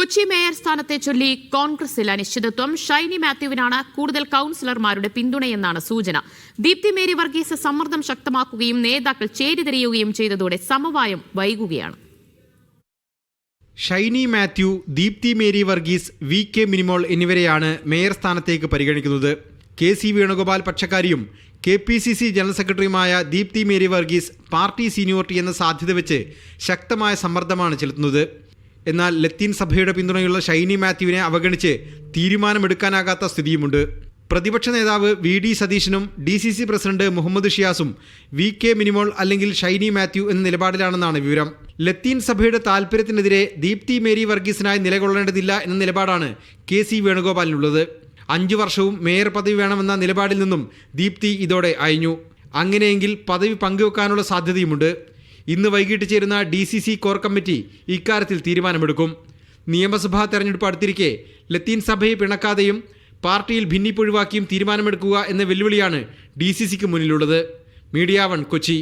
Kochi mayor സ്ഥാനത്തെ ചൊല്ലി കോൺഗ്രസിൽ അനിശ്ചിതത്വം. ഷൈനി മാത്യുവിനാണ് കൂടുതൽ കൌൺസിലർമാരുടെ പിന്തുണയെന്നാണ് സൂചന. ദീപ്തി മേരി വർഗീസ് സമ്മർദ്ദം ശക്തമാക്കുകയും നേതാക്കൾ ചേരിതിരിയുകയും ചെയ്തതോടെ സമവായം വൈകുകയാണ്. ഷൈനി മാത്യു, ദീപ്തി മേരി വർഗീസ്, VK മിനിമോൾ എന്നിവരെയാണ് മേയർ സ്ഥാനത്തേക്ക് പരിഗണിക്കുന്നത്. KC വേണുഗോപാൽ പക്ഷക്കാരിയും KPCC ജനറൽ സെക്രട്ടറിയുമായ ദീപ്തി മേരി വർഗീസ് പാർട്ടി സീനിയോറിറ്റി എന്ന സാധ്യത വെച്ച് ശക്തമായ സമ്മർദ്ദമാണ് ചെലുത്തുന്നത്. എന്നാൽ ലത്തീൻ സഭയുടെ പിന്തുണയുള്ള ഷൈനി മാത്യുവിനെ അവഗണിച്ച് തീരുമാനമെടുക്കാനാകാത്ത സ്ഥിതിയുമുണ്ട്. പ്രതിപക്ഷ നേതാവ് VD സതീശനും DCC പ്രസിഡന്റ് മുഹമ്മദ് ഷിയാസും VK മിനിമോൾ അല്ലെങ്കിൽ ഷൈനി മാത്യു എന്ന നിലപാടിലാണെന്നാണ് വിവരം. ലത്തീൻ സഭയുടെ താൽപര്യത്തിനെതിരെ ദീപ്തി മേരി വർഗീസിനായി നിലകൊള്ളേണ്ടതില്ല എന്ന നിലപാടാണ് KC വേണുഗോപാലിനുള്ളത്. 5 വർഷവും മേയർ പദവി വേണമെന്ന നിലപാടിൽ നിന്നും ദീപ്തി ഇതോടെ അയഞ്ഞു. അങ്ങനെയെങ്കിൽ പദവി പങ്കുവെക്കാനുള്ള സാധ്യതയുമുണ്ട്. ഇന്ന് വൈകിട്ട് ചേരുന്ന DCC കോർ കമ്മിറ്റി ഇക്കാര്യത്തിൽ തീരുമാനമെടുക്കും. നിയമസഭാ തെരഞ്ഞെടുപ്പ് അടുത്തിരിക്കെ ലത്തീൻ സഭയെ പിണക്കാതെയും പാർട്ടിയിൽ ഭിന്നിപ്പൊഴിവാക്കിയും തീരുമാനമെടുക്കുക എന്ന വെല്ലുവിളിയാണ് DCCക്ക് മുന്നിലുള്ളത്. മീഡിയ 1 കൊച്ചി.